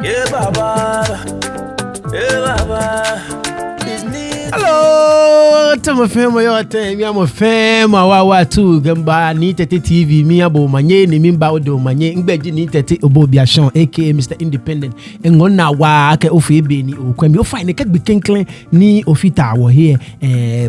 Yeah, Baba. Yeah, Baba. Hello, tama fema yote, miamo fema wawa tu gamba ni tete TV miabo manye ni mimba odo manye ngbeji ni tete obobiashon aka Mr. Independent ngona wa ake ofi ebe ni okwemi ofa ne kek bikenklen ni ofita wo here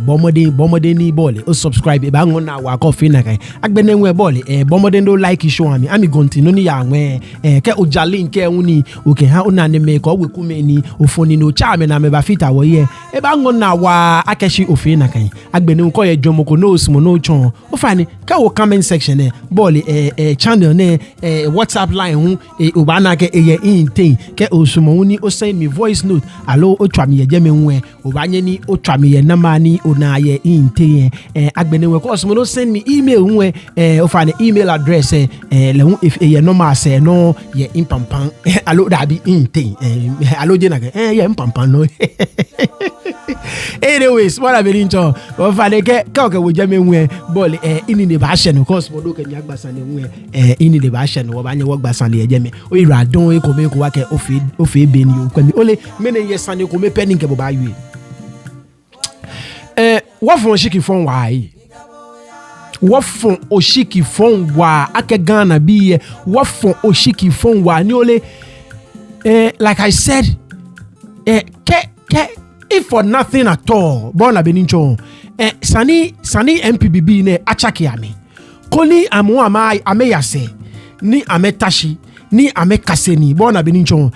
bomode ni bole o subscribe e ba ngona wa ko fi na kan agbene nwe bole bomode do like show ami gonti no ni ya nwe ke ojale nke uni oke ha una ne me ko weku me ni ofoni no cha me na me ba fita wo here e ba ngona wa akeshi ofi na kan agbene nko ye jomoko no osmo no chon o fani ka wo comment section bole channel ne WhatsApp line hu oba na ke ye inten ke osmo ni o send me voice note allo o twa me ye jeme nwe oba nye ni o twa me ye na mani ona ye inten agbene we ko osmo no send me email nwe o fani email address le hu if ye normal say no ye impampan allo da bi inten allo je na ke ye impampan no anyways what I've been into fane ke ka wo jame nwe ball ini ne ba hye no cause mo do ke nya gbasa ne nwe ini ne ba hye no wo ba nya wo gbasa ne jame o ira don e ko me ko wa ke ofi ebe ni o kwami ole me ne ye sane ko me peni nke bo ba yue wo fon shiki fon wa yi wo fon oshiki fon wa ake Ghana bi wo fon oshiki fon wa ni ole like I said if for nothing at all bona benincho sani MPBB ne achaki ame koni amu ame yase ni ame tashi ni ame kaseni bona benincho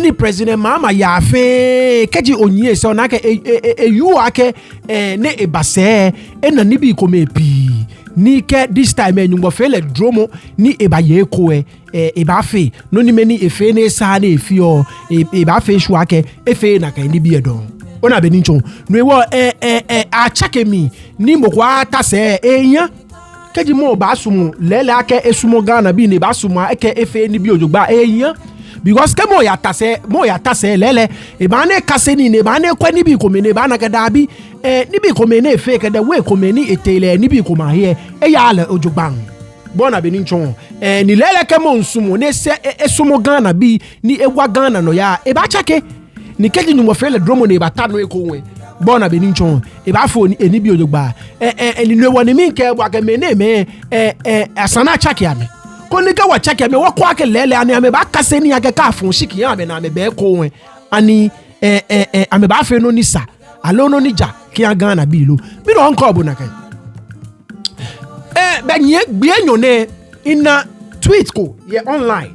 ni president Mahama ya fe keji onye se ona ke yu ake ne ebase na nibi kome pi ni ke this time nyumbo fele dromo ni ebaye ko eba fe no ni meni efe ne sa na efi o eba fe shu ake efe na kan ni bi edon ona benincho no e wo a chake mi ni mokwa ta se eyan keji mo ba sumo lele ake esumo Ghana bi ne ba sumo ake efe ni bi ojogba eyan because ke mo ya tase lele e ba ne kase ni ne ba ne kwa ni bi ko me ne ba na ke da bi ni bi ko me ne fe ke da we ko me ni etele ni bi ko ma here e ya le ojogban bona benincho ni lele ke mo nsumo ne se esumo Ghana bi ni ewa Ghana no ya e ba chake ni keji nyumo fele dromo ne ba ta no e ko we bona benincho e ba fo ni bi ojogba ni no woni mi ke wa ke me ne me asana chake ame koni ka wa chake me wa kwa ke lele ani ame ba kase ni ake ka fun shiki ame na me be ko we ani ame ba fe no ni sa alo no ni ja ki Ghana bi lo mi no nko obu na kan be nye gbe enyo ne ina tweet ko ye online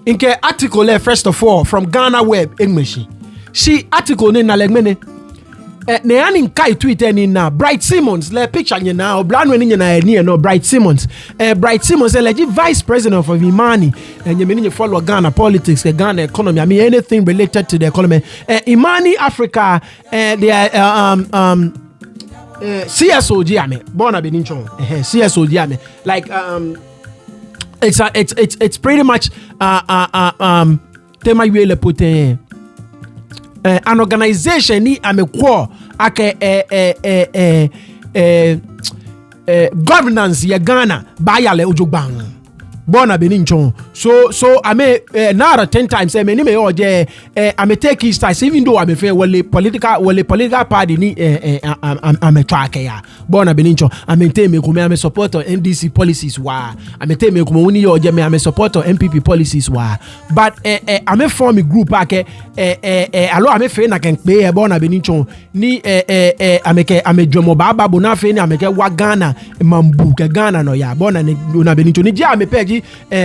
inke article first of all from Ghana Web English she article ni na legmene ne ani kai tweet ni na Bright Simmons le picture ni na oblanwe ni na ni no Bright Simmons elegi vice president of Imani nyemeni ni follow Ghana politics Ghana economy I mean anything related to the economy Imani Africa they CSOG ame bona benincho CSOG ame like it's pretty much tema yele pote an organization ni amekwo ake governance ya Ghana bayale ojogban bona benincho so ame now 10 times me ni me oje ame take his time even though ame fe wole political party ni ame track ya bona benincho ame te me ko me ame support NDC policies wa ame te me ko mo ni oje me ame support MPP policies wa but ame form a group ake alo ame fe na kan pe bona benincho ni ame jomo baba bona fe ni ame ke wa Ghana mambu ke Ghana no ya bona na benincho ni je ame pegi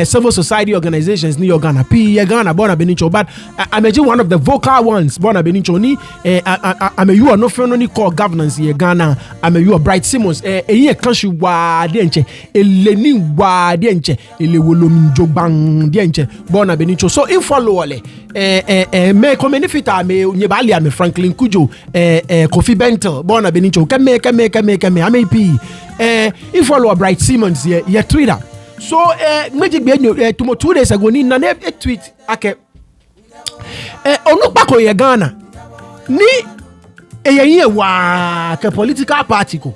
civil society organizations ni Ghana P Ghana bona benincho but I'm one of the vocal ones bona benincho ni I'm you are no friend ni call governance ye Ghana I'm you Bright Simmons ye kanshi wa de nche eleni wa de nche ele wolomi jogban de nche bona benincho so in follow ole me komenifita me nyebali ame Franklin Kujo Kofi Bento bona benincho kame amepi in follow Bright Simmons ye Twitter so magic be 2 days ago ni na tweet ake onukpa ko ye Ghana ni eyen wa ke political party ko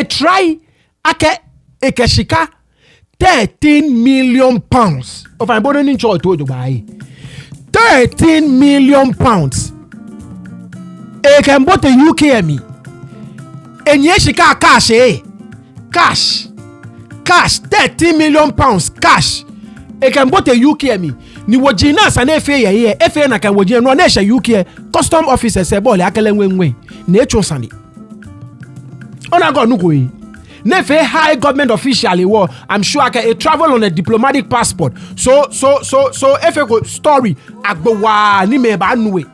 try ake ekeshika 13 million pounds of an bono in church to buy £13 million. E can both the UK me. And yes, she can cash, cash, 13 million pounds cash. E can both the UK me. Ni wajina sa na FA ye FA na kan wajina no na sha UK custom officer se ball akele nwenwe na echo sani. Ona go no go yi. Na FA high government official wo I'm sure a travel on a diplomatic passport. So FA go story agbowa ni me ba nuwe.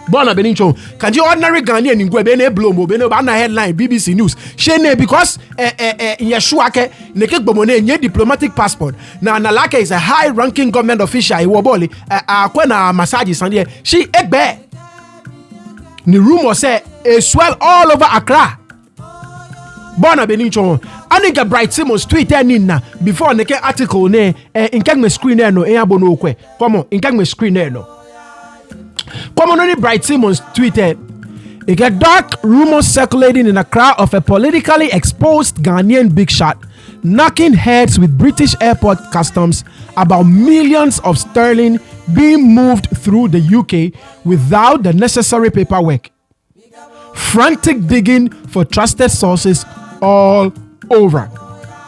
Bona benincho can you ordinary Ghanaian in Gwebe ne blow mo be no ba na headline BBC News shene because Yeshuake neke gbomone nye diplomatic passport na Nalake is a high ranking government official iwo boli akwena massage sande she egbe ni rumor say a swell all over Accra. Bona benincho anika Bright Simmons tweet na before neke article ne inkang me screen no eyabo no kwe come on inkang me screen no. Commonly Bright Simmons tweeted, "It got dark rumors circulating in a crowd of a politically exposed Ghanaian big shot, knocking heads with British airport customs about millions of sterling being moved through the UK without the necessary paperwork. Frantic digging for trusted sources all over."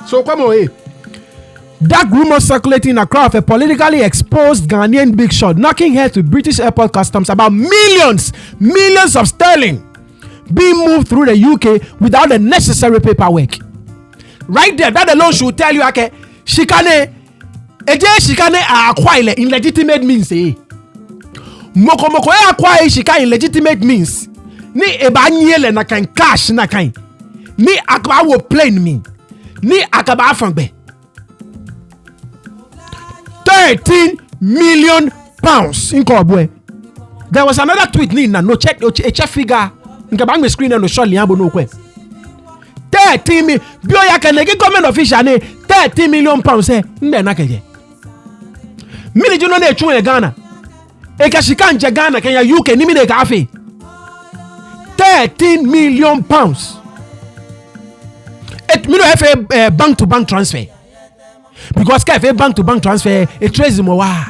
So come on, dark rumors circulating in a crowd of a politically exposed Ghanaian big shot, knocking heads with British airport customs about millions of sterling being moved through the UK without the necessary paperwork. Right there, that alone should tell you, okay, shikane acquire in legitimate means. Moko acquire shika in legitimate means. Ni ebanyele na kan cash na kan. Ni akaba wo plane me. Ni akaba afangbe. £13 million in Kobwe. There was another tweet Nina no check figure. Nkabang me screen no shortly abo no kwe. 13 million bio ya kan government official ne £13 million eh nde na keje. Mini juno na echu e Ghana. E ka shika nje Ghana Kenya UK ni mi de ka afi. £13 million. It me no have bank to bank transfer. Because if bank to bank transfer a trace mo wa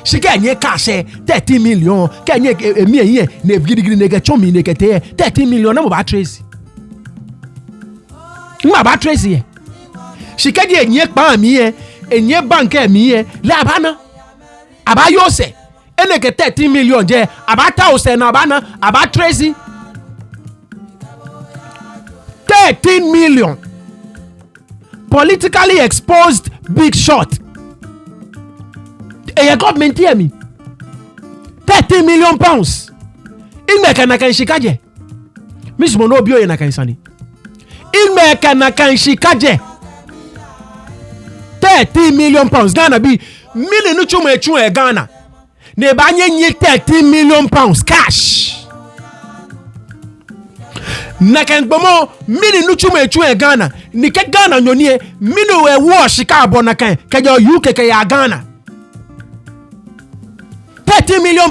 she get nye cash 13 million can nye me here na gidi na get chomi na kete 13 million na mo ba trace here she get nye pa mi here enye bank mi here le abana aba yo se ene ke 13 million je aba ta o se na abana aba trace 13 million politically exposed big shot. A government hear me. £13 million. In me kana kan shikaje. Miss Monobio ye na kan sani. In me kana kan shikaje. £13 million. Ghana bi million no chumo echu e Ghana. Ne ba nye £13 million cash. Na kan bomo mini nuchu me chu e Ghana ni ke Ghana nyonie mini we wo shika abona kan ke yo UK ke ya Ghana £13 million.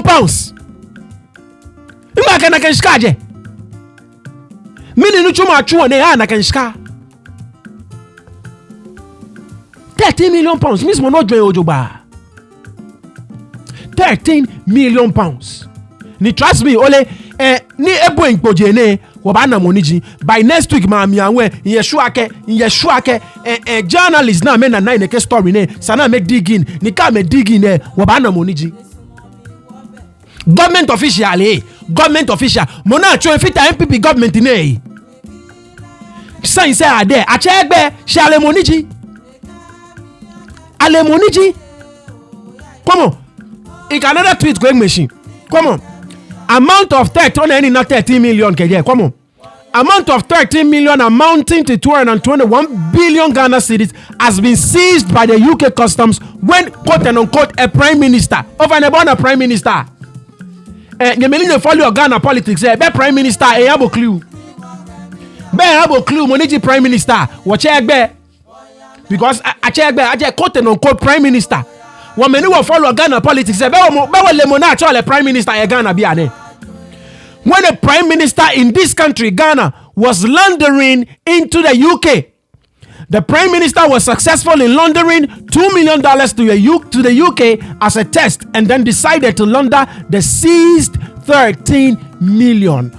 Ima kana kan shika je mini nuchu ma chu ne ha na kan shika £13 million. Miss mo no dwen ojoba £13 million. Ni trust me ole ni ebo nkpoje ne wabana moniji by next week ma mi anwe yeshuake journalist na me na nine ke story ne sana me digging ni ka me digging wabana moniji government official mona cho fit MPP government ne say ade achegbe shale moniji ale moniji come on ik another tweet going machine come on. Amount of 13 million keje come on. Amount of 13 million amounting to 221 billion Ghana cedis has been seized by the UK customs when quote and unquote a prime minister over and above a prime minister. You follow Ghana politics. Be prime minister e have a clue. Be have a clue money prime minister. Watch be because I quote and unquote prime minister. When many will follow Ghana politics, be le prime minister e Ghana be ane. When the prime minister in this country, Ghana, was laundering into the UK, The Prime Minister was successful in laundering $2 million to the UK as a test, and then decided to launder the seized £13 million.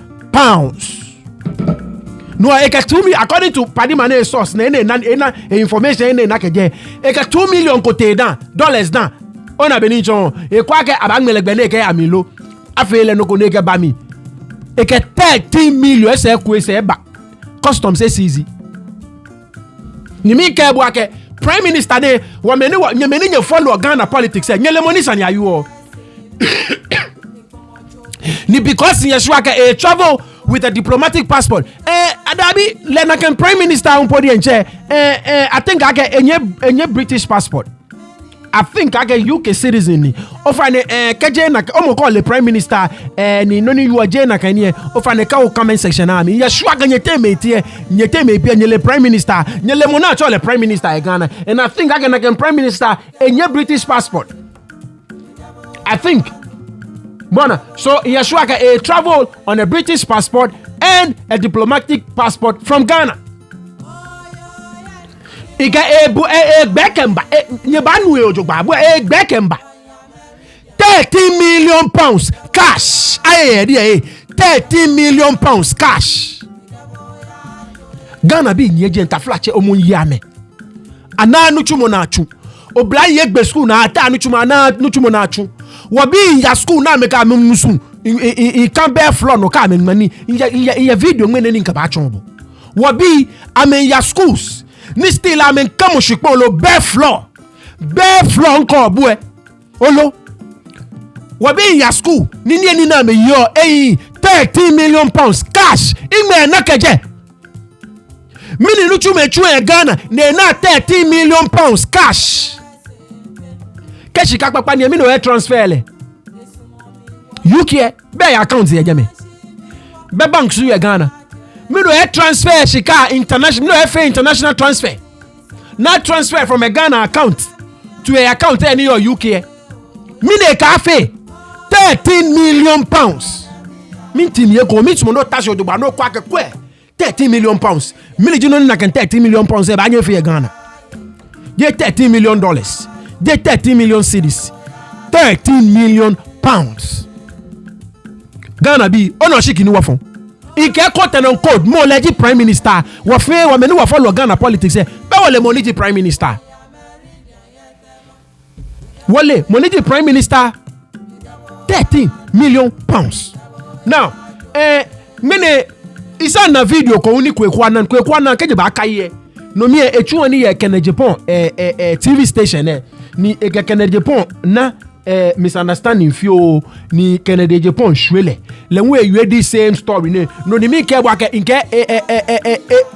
No, according to Paddy Mane's source, information $2 million dollars na. Ona benicho ekwake abangmele gbeneke amilo afele no koneke bami eke 13 million ese ku ese ba customs easy ni mi ke buake prime minister de wo meni nye follow Ghana politics nyele money sani ayu o ni because yeshua ke a travel with a diplomatic passport adabi lenaken prime minister on podi enche I think ake enye British passport. I think I get UK citizen ni ofane keje na omo call the prime minister ni noni you aje na kanye ofane ka comment section na mi ya sure ga nyete me pia nyele prime minister nyele mo na cho le prime minister e Ghana, and I think I can prime minister enye British passport. I think bona so ya sure ga a travel on a British passport and a diplomatic passport from Ghana. Ika Bekemba Nyebanu Ojogba Bekemba 13 million pounds cash. 13 million pounds cash. Ghana bi nyeje ntaflache omun yame. Ana nuchumo na chu. Obla yegbe school na ata nuchumo ana nuchumo na chu. Wabi ya school na meka musu. I can bear floor no ka mani. Ya video ngene ni nka ba chombo. Wabi amen ya schools. Ni still amen kamo shikpo lo bare floor nko bue olo wabi ya school ni na me yo 13 million pounds cash ime na keje mini nuchu me chu e Ghana na 13 million pounds cash keshi kakpapa ni mi no transfer le UK be account ye jeme be bank su ye Ghana. Me no transfer shika international, no FA international transfer. Not transfer from a Ghana account to a account in your UK. Me ne cafe 13 million pounds. Minti ni eko mi tumo no tasho do ba no kwake kwe 13 million pounds. Me you know na can 13 million pounds e ba nye fe Ghana. Ye $13 million. Ye 13 million cedis. 13 million pounds. Ghana bi ono shiki ni wafon. Ike quote and code more legit prime minister wa fe wa menu wa follow Ghana politics be wole money prime minister wole money prime minister 13 million pounds. Now mene isa na video ko uni kwekwa na keje ba akaye no mi echu oni ye Kennedy Japan TV station ni Kennedy Japan na misunderstanding fio ni Kennedy Japan shwele lenwe you the same story ne no ni mi ke bwa ke nke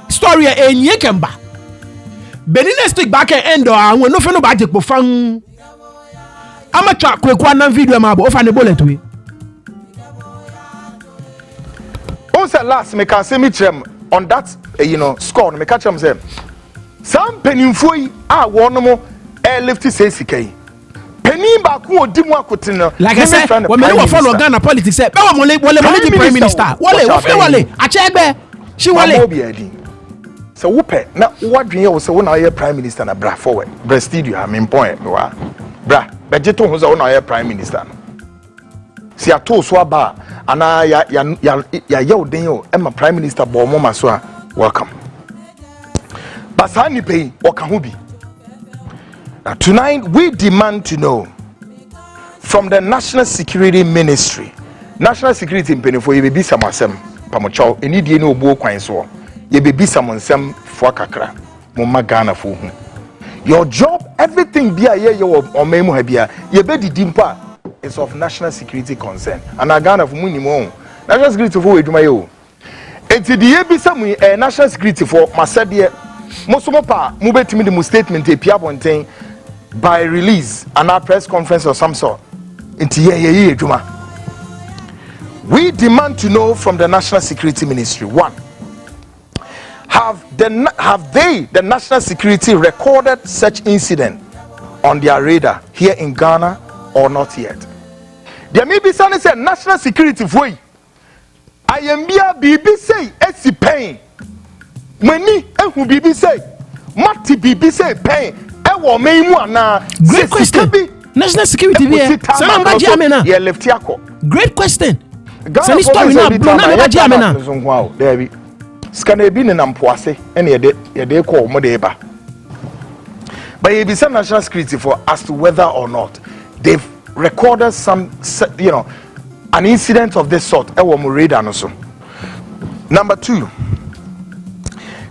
story enye kemba benine stick back end awon no fe no ba jepo fan amacha kwekwa na video ma bo ofa ne bullet we on say last me can say me chem on that score me catch am say some penimfo yi a wono mo lift say sikai penny back who odi mu akotino like I said when me follow Ghana politics say be wole money prime minister wole achegbe she wole so whope na wadwen ye wo say wona ye prime minister na bra forward bra studio am point me wa bra be je to ho say wona ye prime minister no si ato so aba ana ya ye odin yo e ma prime minister bo mo ma so a welcome basani pay okahu bi. Now, tonight, we demand to know from the National Security Ministry. National Security Ministry, you be some asem, pamocho, any day no bo kwan so. You be some sem for kakra, mama Ghana for whom. Your job, everything be a year or memo habia, you be the dimpa is of national security concern. And a Ghana for minimum. National security for do my own. And to the be some national security for Masadia. Mosomopa, move to me the statement, a Pia Bontain. By release and our press conference or some sort. We demand to know from the National Security Ministry: 1. Have they, the National Security, recorded such incident on their radar here in Ghana or not yet? There may be some say National Security way. I am here BBC esi pain. Many who BBC Mati bibi say pain. Ewo me mu ana. Great question. National security be. Sana mbaji amena. Ye left yako. Great question. Sani story na blow na mbaji amena. There be. Scan ebi ne nampoase ene ye de call mo de eba. But you be some national security for as to whether or not they've recorded some, you know, an incident of this sort. Number 2,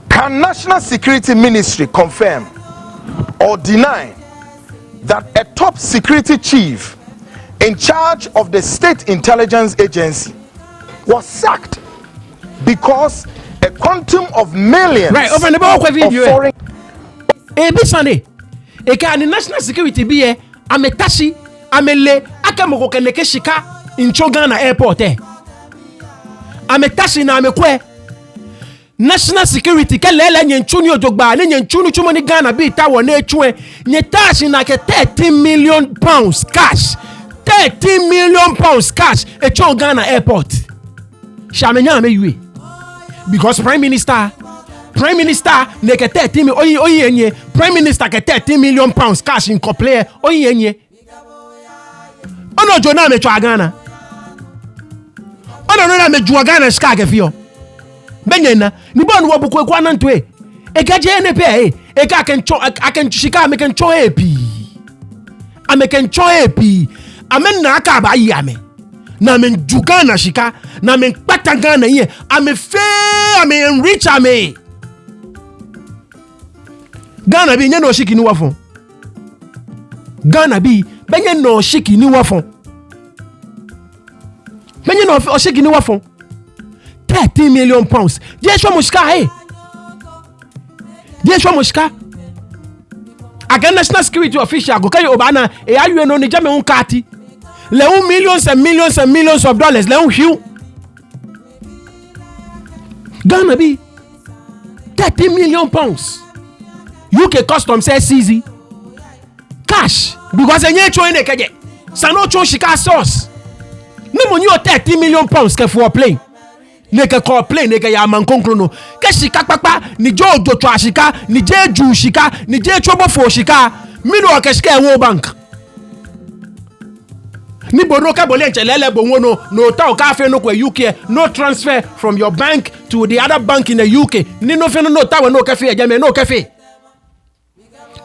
can National Security Ministry confirm or deny that a top security chief in charge of the State Intelligence Agency was sacked because a quantum of millions of foreign Sunday. Eka ni national security biye ametashi amele akamoko keneke shika in Ghana airport ametashi na amekwe national security kelele nyenchuni ojogba ni nyenchuni chumo ni Ghana bi tawo na echwe nyetashi na ke 30 million pounds cash 30 million pounds cash echo Ghana airport shamenya ameyue because prime minister neke 30 million oyi prime minister ke 30 million pounds cash in couple oyi enye ono jona me twa Ghana ono no na me jua Ghana ska ke fio benyena ni bon wo buko kwa nanto e gaje ne pe e ga ken shika me ken cho epi ameken cho epi amen na aka ba yi ame na men ju Ghana shika na men pata Ghana ye ame fe ame enrich ame Ghana bi nye no shiki ni wafon Ghana bi benye no shiki ni wafon benye no shiki ni wafon 30 million pounds jesho mushka jesho mushka aga national security official go kai obana e ayu no ni jame unkati le millions and millions and millions of dollars le hiu Ghana bi 30 million pounds UK custom says easy cash because enye cho ene keje sano cho shika source no money 30 million pounds ke for plane ne ke call plane ne ke ya man konkro no ke shika papa ni jo ojo cho shika ni je ju shika ni je chobo fo shika mi no ke shika e bank ni bono ka bole nchelele bo wono no ta o ka fe no ko UK no transfer from your bank to the other bank in the UK ni no fe no ta we no ke fe ejame no ke fe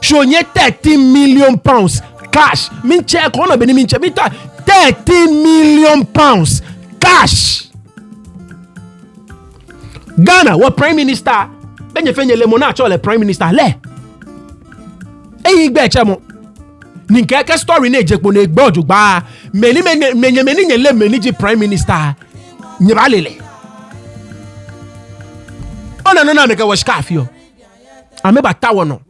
shonye 30 million pounds cash min check on be ni min check 30 million pounds cash Ghana what prime minister benye fenye le mona cho le prime minister le eyi gbe chemo ni keke story na ejepo na egbe ojugba meni nyele meni ji prime minister nyibalele ona no na me ke wo skafio ame batawo no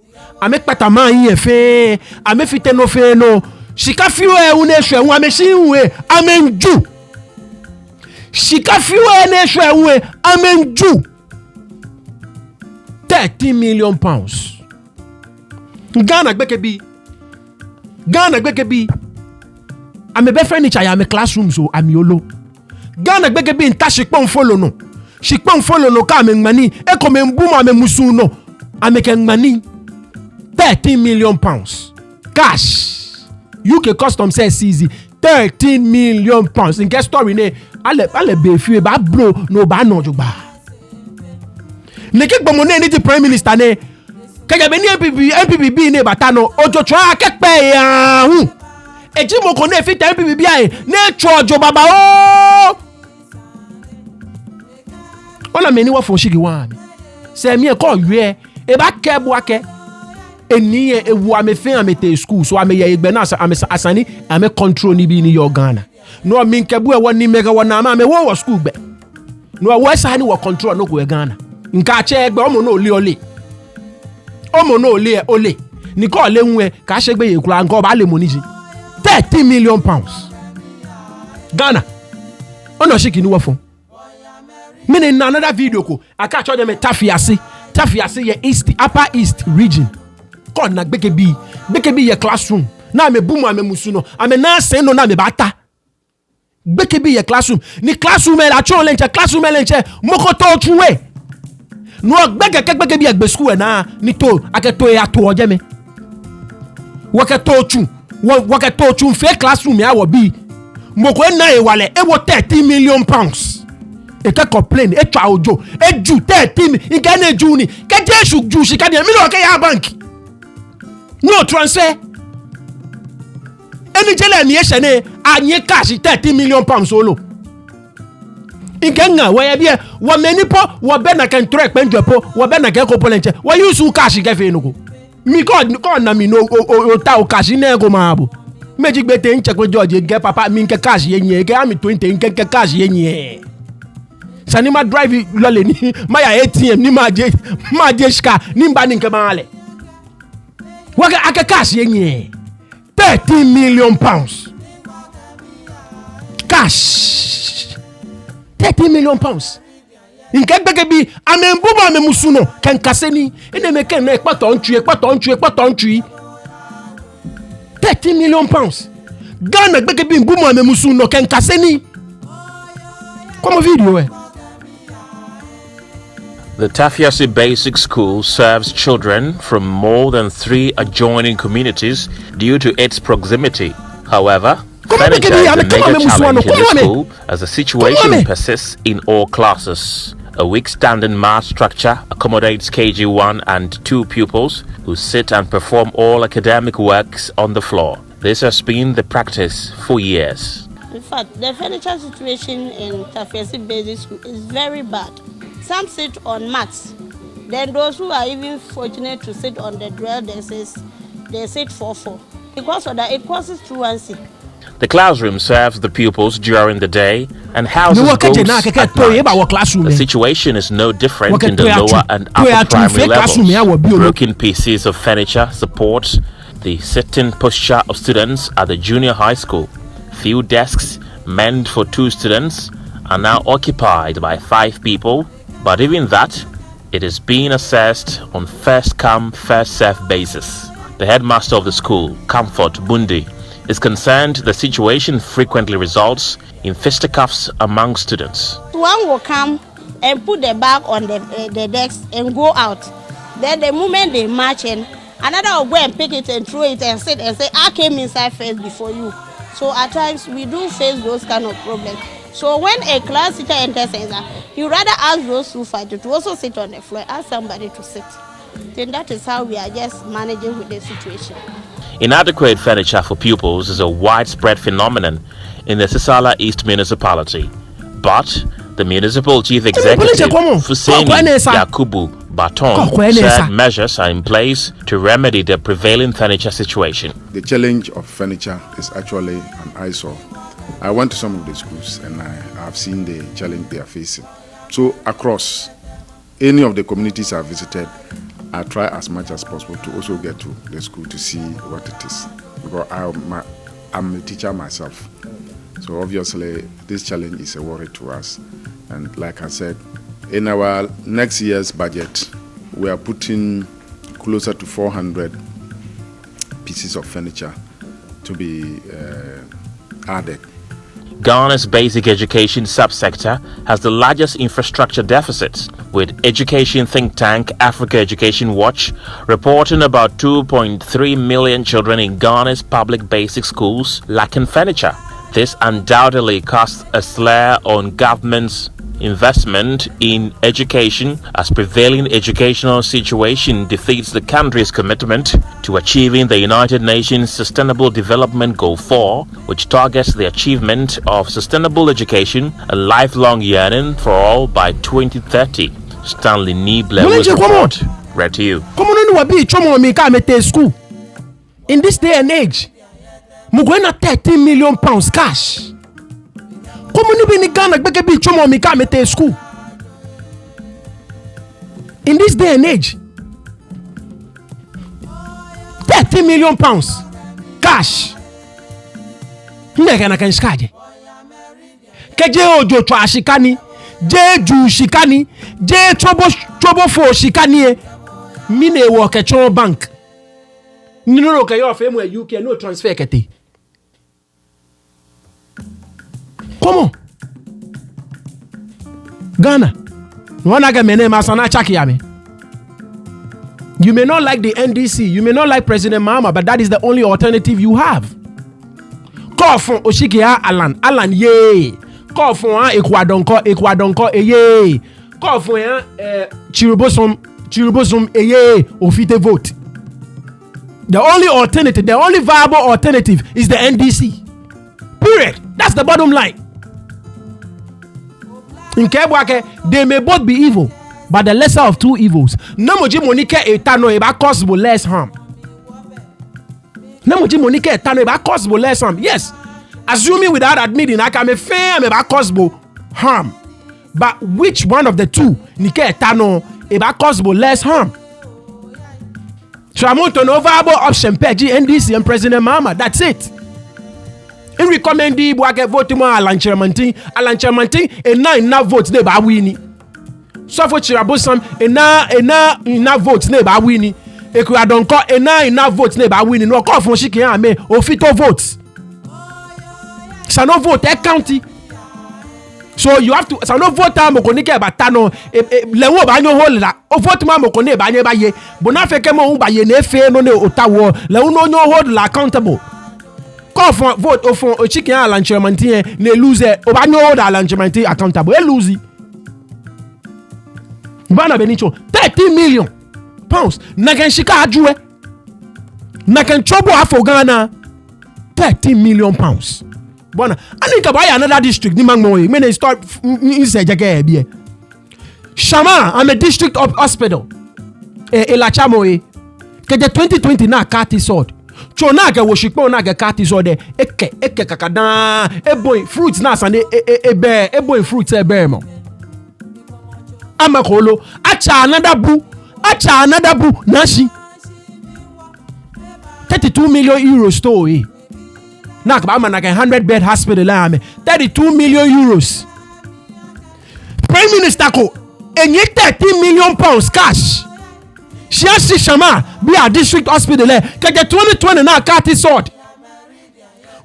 ame pata man yin fe ame fite no fe no shikafio e une hwe wan ame shinwe amenju shikafio e ne hwe wan amenju 30 million pounds Ghana gbeke bi ame be furniture ya me classroom so amiolo Ghana gbeke bi nta shikpon follow no ka me ngmani e ko me mbumo ame musu no ame ke ngmani 13 million pounds cash UK custom says easy 13 million pounds in get story ne ale be fi ba bro no ba no jogba ne ke gbomo ne ni prime minister ne kege be ni MPBB ne batano ojo twa akekpe ya hu eji mo ko ne fit MPBB ai ne chojo baba o ona me ni wa fo shigi wa mi se mi e ko yue e ba kebu ake eniye ewu amefe amete school so ame ye egbe na asani ame control ni bi ni yo Ghana no mi nkebu e woni mega wona ama me wo school gbe no wo sani wo control no ko Ghana nka che egbe omo no ole ni ko le nwe ka segbe ye kura nko ba le moniji 30 million pounds Ghana ono shiki ni wo fun mini in another video ko aka cho dem tafiase ye upper east region ko na gbeke bi ye classroom na me bumu ame musu no ame na sen no na me bata gbeke bi ye classroom ni classroom e la cho lenche classroom lenche mokoto tuwe no gbege bi agbe school na ni to aketo ya to oje me wakato chu fake classroom ya wo bi moko na e wale e wo 30 million pounds e ka complain e twa ojo e ju 30 nke na ju ni ke je ju shi ka de mi lo ke ya bank no transfer eni jele ni e se ne anye cash 30 million pounds solo inkenga wa ya bia wa menipo wa be na kan trek penjopo wa be na ke ko polenche wa use cash ke fe nuko mi ko na mi no o ta o cash na ko ma bo meji gbe te nche ko George ge papa mi nke cash ye nye ke ami 20 nke cash ye nye sani ma drive lole ni ma ya ATM ni ma je shika ni mba ni nke ma le wa ga aka cash ye nye 30 million pounds cash 30 million pounds nke gbege bi amembuba amemusuno ken kaseni ene meke na ekpato ntui 30 million pounds Ghana gbege bi mbumo amemusuno ken kaseni como video The Tafiasi Basic School serves children from more than 3 adjoining communities due to its proximity. However, furniture is a major challenge in the school as the situation persists in all classes. A weak standing math structure accommodates KG1 and 2 pupils who sit and perform all academic works on the floor. This has been the practice for years. In fact, the furniture situation in Tafiasi Basic School is very bad. Some sit on mats. Then those who are even fortunate to sit on the drill desks, they sit 4-4. Because of that, it causes truancy. The classroom serves the pupils during the day and houses ghosts at night. The situation is no different in the lower and upper primary levels. Broken pieces of furniture support the sitting posture of students at the junior high school. Few desks meant for 2 students are now occupied by 5 people, but even that, it is being assessed on first-come, first-served basis. The headmaster of the school, Comfort Bundi, is concerned the situation frequently results in fisticuffs among students. One will come and put the bag on the desk and go out. Then the moment they march in, another will go and pick it and throw it and sit and say, I came inside first before you. So at times we do face those kind of problems. So when a class teacher enters, you rather ask those who fight to also sit on the floor, ask somebody to sit. Then that is how we are just managing with the situation. Inadequate furniture for pupils is a widespread phenomenon in the Sisala East municipality. But the municipal chief executive, Fuseni Yakubu Baton, said measures are in place to remedy the prevailing furniture situation. The challenge of furniture is actually an eyesore. I went to some of the schools and I have seen the challenge they are facing. So across any of the communities I visited, I try as much as possible to also get to the school to see what it is. Because I'm a teacher myself. So obviously this challenge is a worry to us. And like I said, in our next year's budget, we are putting closer to 400 pieces of furniture to be added. Ghana's basic education subsector has the largest infrastructure deficits, with education think tank Africa Education Watch reporting about 2.3 million children in Ghana's public basic schools lacking furniture. This undoubtedly casts a slur on government's investment in education, as prevailing educational situation defeats the country's commitment to achieving the United Nations Sustainable Development Goal 4, which targets the achievement of sustainable education and lifelong learning for all by 2030. Stanley Niebler report. Read to you. In this day and age, Mugwena 13 million pounds cash. School. In this day and age, 30 million pounds cash. Keje ojo chwa shikani, je ju shikani, je chobo fo shikani. Mine wo ke chon bank. Nino ke yo fe mu UK no transfer kete. Comment? Ghana, You may not like the NDC, you may not like President Mahama, but that is the only alternative you have. Call for Oshikia Alan, yay. Call for Ecuadonko, yay. Call for Chirubosum, yay, Ofite vote. The only alternative, the only viable alternative is the NDC. Period. That's the bottom line. In Kebwake, they may both be evil, but the lesser of two evils. Namoji Monika etano eba cause less harm. Namoji Monika etano eba cause less harm. Yes, assuming without admitting I can be fair eba cause harm. But which one of the two Nika etano eba cause less harm? So I'm going to know viable option Peji NDC and President Mahama. That's it. In recommend the Bwake vote mo Alan Chairmanting and na votes they ba wini. So for Chirabosam and na votes they ba wini. Ecuadonko and na votes they ba wini. No call for Shiki ame ofito votes. So no vote county. So you have to so no vote time mokonike batano lewo ba nyo hole la o vote ma mokone ba nye ba ye bona feke mo ba ye na efe no ne otawo lewo no nyo hold la accountable. Call for vote for a chicken Alan Chairmantin ne lose oba nyo hold Alan Chairmantin accountable. E lose. Bana Benicho 30 million pounds na kan shika ajuwe na kan trouble afo Ghana 30 million pounds. Bona, I think about another district. Ni mangmo we. When they start inside jage ebie. Shama, I'm a district of hospital. Elachamo we. Ke the 2020 na kati sword. Cho na ke woshikpo na ke kati sword de. Eke kakada. Boy fruits na sande bear. Boy fruits bear mo. Amakolo. Acha another bu. Nashi. 32 million euros store. Nak ba man like a 100-bed hospital la 32 million euros. Prime Minister ko enye 30 million pounds cash. She has shama be a district hospital le ke 2020 na kati sword.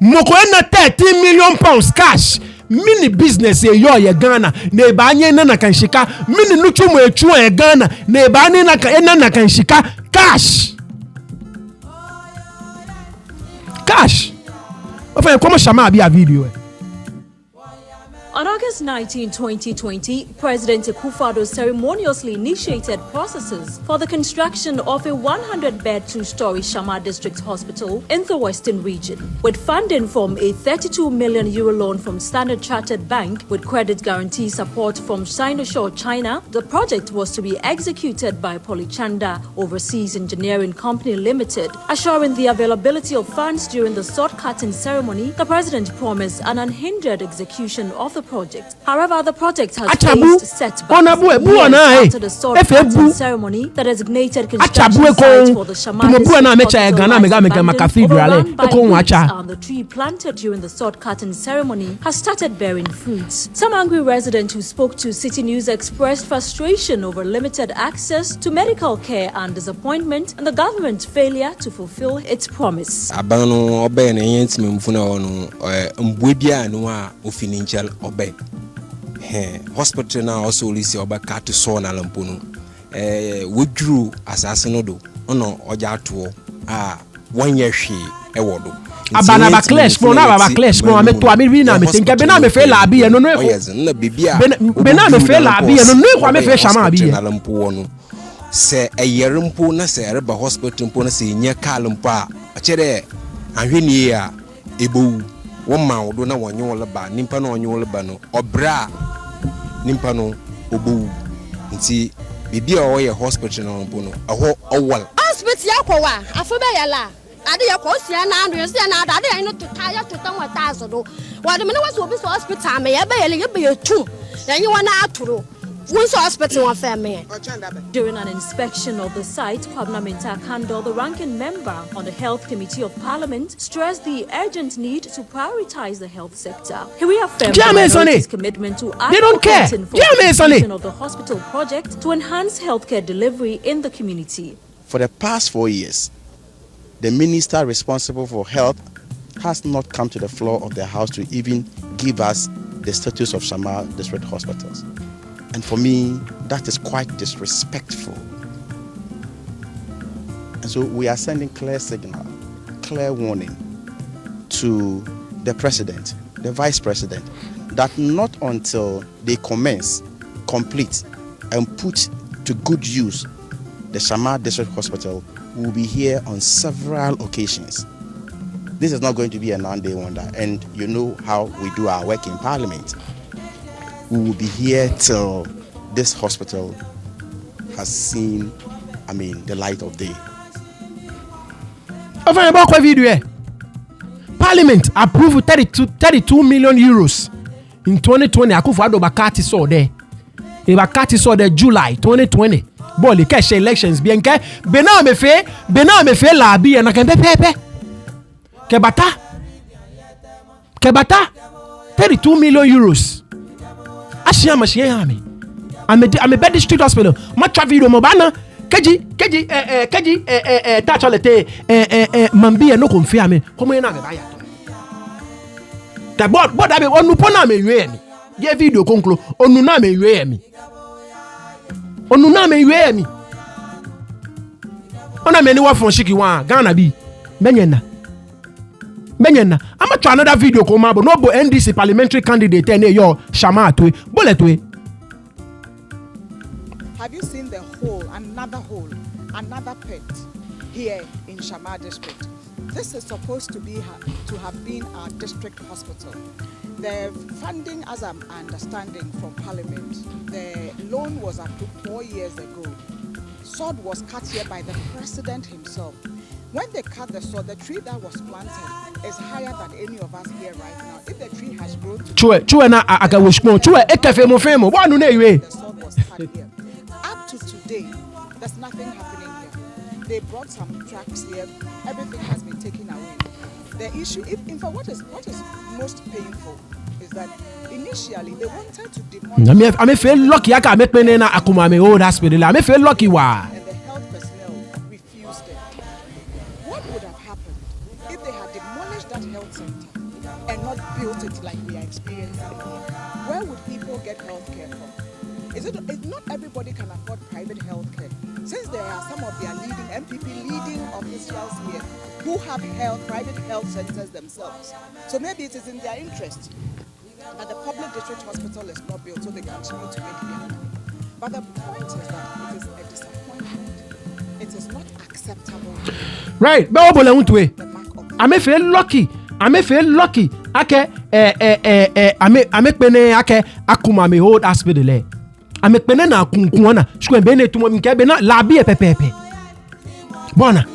Moko na 30 million pounds cash. Mini business ye Ghana ne ba nye na kan shika. Mini nuchu mo echu Ghana ne ba ni na kan shika cash. Cash. On August 19, 2020, President Akufo-Addo ceremoniously initiated processes for the construction of a 100-bed two-story Shama District Hospital in the Western region. With funding from a €32 million loan from Standard Chartered Bank with credit guarantee support from Sinosure China, the project was to be executed by Polychanda Overseas Engineering Company Limited. Assuring the availability of funds during the sword-cutting ceremony, the President promised an unhindered execution of the project. However, the project has faced setbacks. After the sword-cutting ceremony, the designated construction site for the Shama District overrun by weeds, and the tree planted during the sword-cutting ceremony has started bearing fruits. Some angry residents who spoke to City News expressed frustration over limited access to medical care and disappointment in the government's failure to fulfill its promise. Hospital now also lisi oba katu so na lampono wodru asase do ono oja to 1 year hwe ewodo abana ba clash mo na ba clash mo ameto abi na me tinka be na me fe la abi no no na bibia be na me fe la abi no no kwa me fe shama abi na lampo no se eyerempo na se reba hospital mpo na se nya kalmpo a chere ahweni a ebo woma wodo na wonye woleba nimpa na wonye woleba no obra nimpa no obowu nti bibia o ye hospital na mpo no aho owal hospital yakwa afobe yala ade yakosia na ando yesia na ade ayi no tutaya tutanwa tazo do wade me na waso obi so hospital me yebe yebe yetu yanyi wana aturo. During an inspection of the site, Kwabna Mintakando, the ranking member on the Health Committee of Parliament, stressed the urgent need to prioritize the health sector. He reaffirmed his commitment to advocating for the completion of the hospital project to enhance healthcare delivery in the community. For the past 4 years, the minister responsible for health has not come to the floor of the house to even give us the status of Shama district hospitals. And for me, that is quite disrespectful. And so we are sending clear signal, clear warning to the president, the vice president, that not until they commence, complete, and put to good use the Shama District Hospital, we will be here on several occasions. This is not going to be a one-day wonder, and you know how we do our work in Parliament. We will be here till this hospital has seen, the light of day. Parliament approved 32 million euros in 2020. Akufo-Addo Bakati saw there. Bakati saw there July 2020. Boli cash elections bien ke bena me fe la bi na kan pepe. Kebata 32 million euros. Ashia machine ami. I'm a bed district hospital. Ma video mo bana keji touch all the mambi no confia me. Komo na me baya. The board abi onu pona me yue mi. Ge video konklo onu na me yue mi. Onu na me yue mi. Ona me ni wa fon shiki wan Ghana bi. Menyena. I'm try another video koma but no bo NDC parliamentary candidate and yo Shama to bullet way. Have you seen the another pit here in Shama district? This is supposed to have been our district hospital. The funding, as I'm understanding from Parliament, the loan was approved 4 years ago. Sword was cut here by the president himself. When they cut the sword, the tree that was planted is higher than any of us here right now. If the tree has grown to the sword was cut here. Up to today, there's nothing happening here. They brought some trucks here. Everything has been taken away. The issue, in fact, what is most painful is that initially they wanted to demolish. I feel lucky. I can make me na akuma me old hospital. I feel lucky wa. And the health personnel refused it. What would have happened if they had demolished that health center and not built it like we are experiencing here? Where would people get health care from? Not everybody can afford private health care. Since there are some of their leading officials here who have private health centers themselves. So maybe it is in their interest that the public district hospital is not built so they continue to make their money. But the point is that it is a disappointment. It is not acceptable. Right. I may feel lucky. Ake ame pene ake akuma me hold hospital. Ame pene na kunkuana. Shkwen bene tumo mke bena labi pepepe. Bona.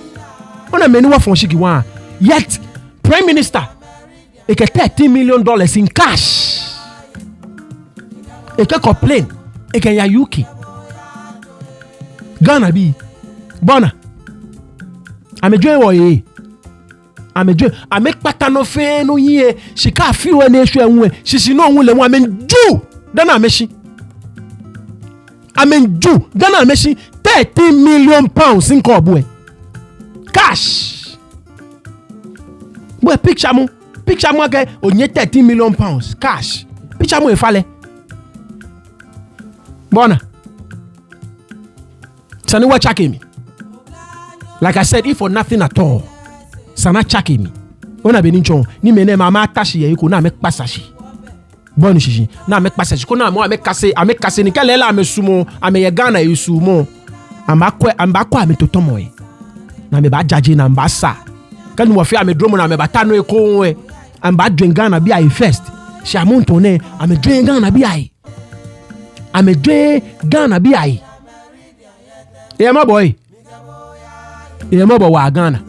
Ona meni wa fonshiki wan. Yet Prime Minister eke $13 million in cash. Eke complain. Eke ya yuki. Ghana bi. Bona. Ame join wo ye. Ame patano fe no ye. Shika fi we na ehwe enwe. Shishi no onwe le mo ame ju. Dana ameshi. Ame ju. Dana ameshi 30 million pounds in kobwe. Cash. Boy picture mo ke onye 13 million pounds cash. Picture mo e fale. Bona. Sani wa chake mi. Like I said, if for nothing at all, sana chake mi. Ona benincho ni mene mama tashi ye ko na make pasashi. Boni shishi na make pasashi ko na mo ame kase ni kele la ame sumo ame ye Ghana ye sumo. Ambakwa ame totomo e. Na me ba jaji na mbasa. Kan mo fi ame dromo na me batano e ko we. Amba dwen Ghana bi ai first. Shi amontone ame dwen Ghana bi ai. Ame dwen Ghana bi ai. My boy. Wa Ghana.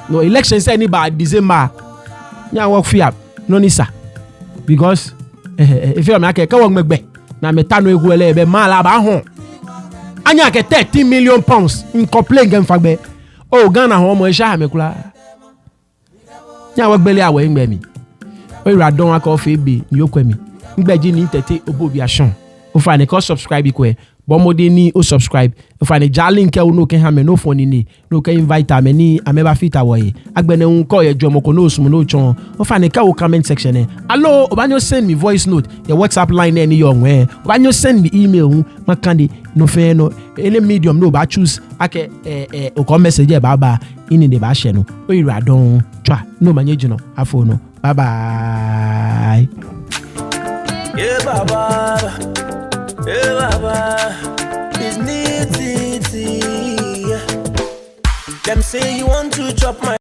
No election say ni by December. Nya work fi up. No ni sir. Because if you make ka work megbe na metano egu ele be mala ba ho. Anya ke 30 million pounds in complain game fagbe. Oh Ghana ho mo sha me kula. Nya work bele awe ngbe mi. O ira don aka ofe be ni okwemi. Ngbeji ni tete obobi ashon. O fa ne ko subscribe ikwe. Bomode ni o subscribe. If I ne link e no ken ha me no phone ni no ken invite me ni ameba fit away. Agbene un call ye jomo ko no sum no chon. If I ne ka o comment section e. Hello, obanyo send me voice note. Your WhatsApp line any young way. Obanyo send me email makandi no fe no any medium no ba choose ake o come message e baba ini de ba share no. O ira don twa no manye jino afo no. Bye bye. Yeah, baba. Yeah, baba. It's neat. Them say you want to chop my